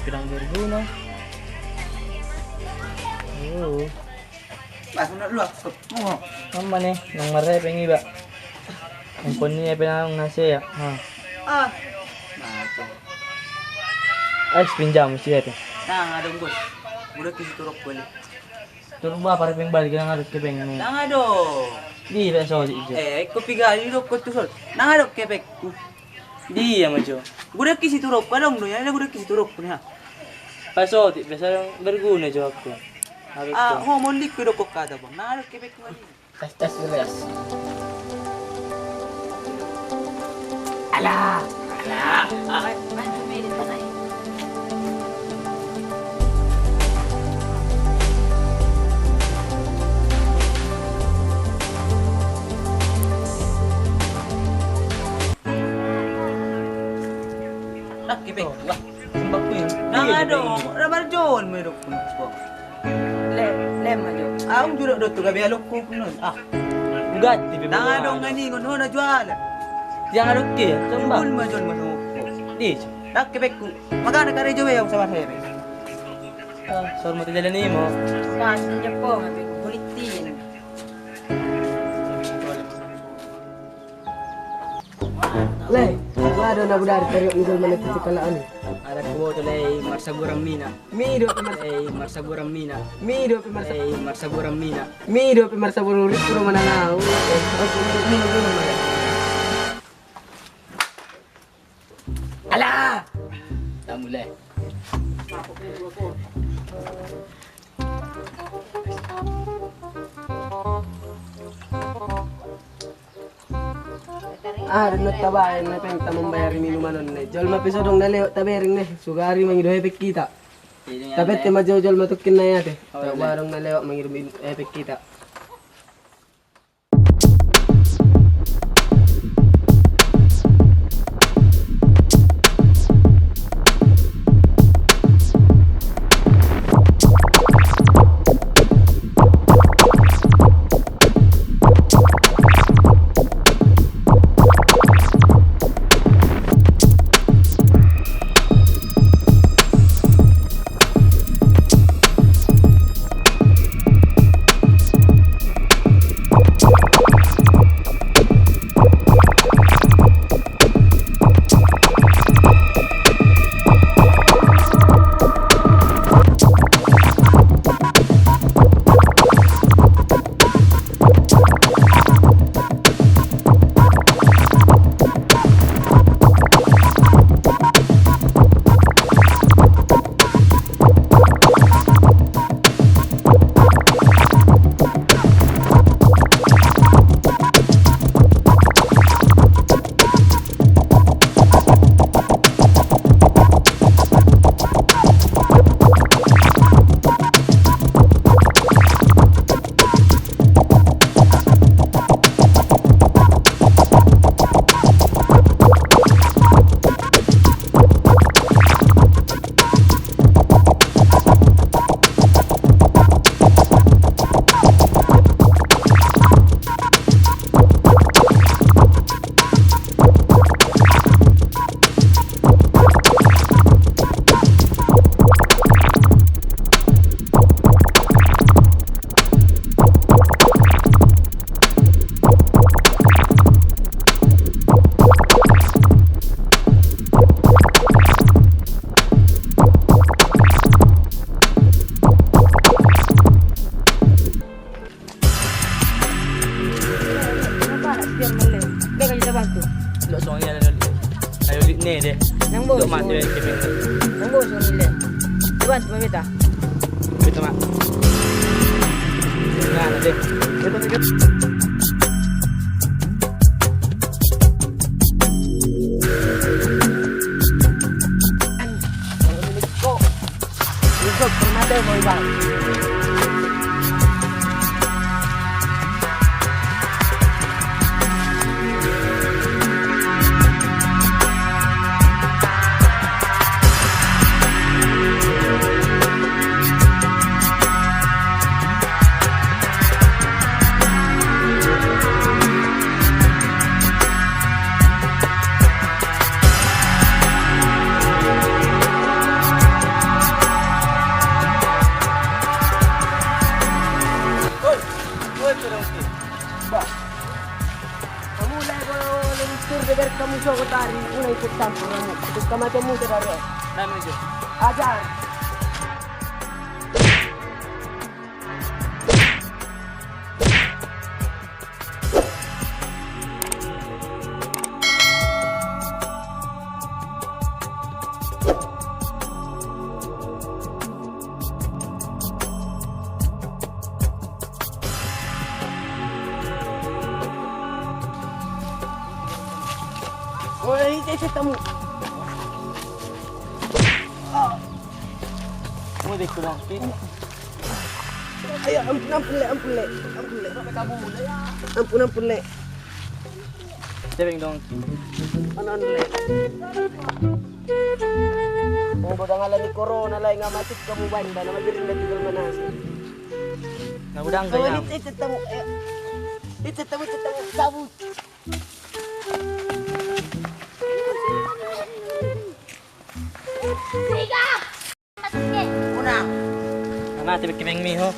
pinang berguna. Oo. Masuk nak luar. Oh. Mama nih, nang marah pengi ba. Ang pon niya pinang nasi ya. Ha. Ah. Macam. Ay, pinjam siya ito. Nah, ada bos. Budak kisi turok boleh. Turun ba para ping balik nang harus kepeng. Nang ado. Di ba so si Ijo. Ko pigali do ko tusol. Nang ado kepek. Di ya majo. Budak kisi turok pa dong donya, ada budak kisi turok punya. Paso, di biasa yang berguna jo aku. Harus Ah, ko. ho mondik ko do ko kada bang. Nang ado kepek ko. Tes beres. Alah. Ay, may pa tayo. Kipik. Wah, Sembak ko yun. nang ado, rabar John may do kun po. Lem ajo. Ang juro do to gabi alok ko nun. Ah, Ugat, di ba? nang ado ngani ngon ho na jual. Yang ada ke? Sembak. Bul ma John mo. Di. Nak kipik ko. Magana ka rejo yung sa bahay. Ah, sor mo tijalan ni mo. Pas niya po, ngabi kulitin. Lay, ada na budar tayo ni mana kita kalaan ni. Ada ko to lay marsaburang mina. Mido pe Lay marsaburang mina. mido pe marsa Lay marsaburang mina. mido pe marsa buru puro mana na. Aku mido mana. Alah. Tak mulai. Ah, renot tabayan na peng tamang bayar minuman nun ne. Jol mapiso dong naleo tabering ne. Sugari mangido efek kita. Tapet te majol matukin na yate. Tabarong naleo mangido efek kita. Lo soalnya ada ayo di ne deh. Nang bos. Lo mati deh kepeng. Nang bos nile. Bantu mabita. Betul mak. Nah, deh. Betul betul. Ikut pernah deh mau bang. Uy, pero Ba? Kamu lah kalau lentur dekat kamu sok tari, mulai ikut campur kamu. Ikut macammu terare. dami Jo. Ajar. Oh, ini temu. Mo di ko lang pin. Ayo, ampun le. Sampai kamu mulai ya. Ampun le. Tebing dong. Ano le. Ang bodang ala ni corona lay nga matik kamu banda na madiring na tigal manas. Nagudang Oh, ganyan. ini temu. Itu temu sabut. Una. Ano, tibig kibing mi ho.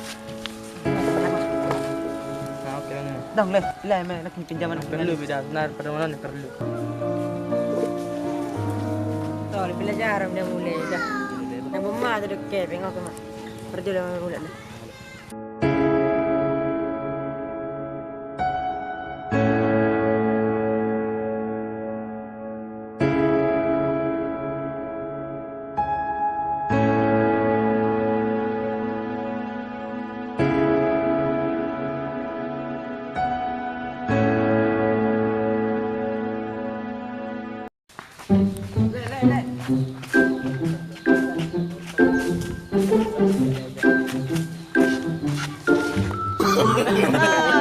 Ah, okay lang yun. Dong le, may naking pinjaman ng Perlu bida, benar pada mana ni perlu. Tol, belajar dia mulai dah. Nak mama tu dekat pengok ke mak. Perjalanan mulai dah.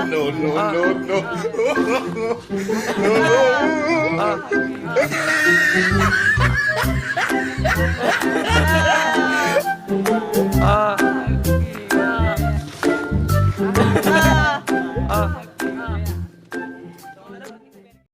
No, no, no, no.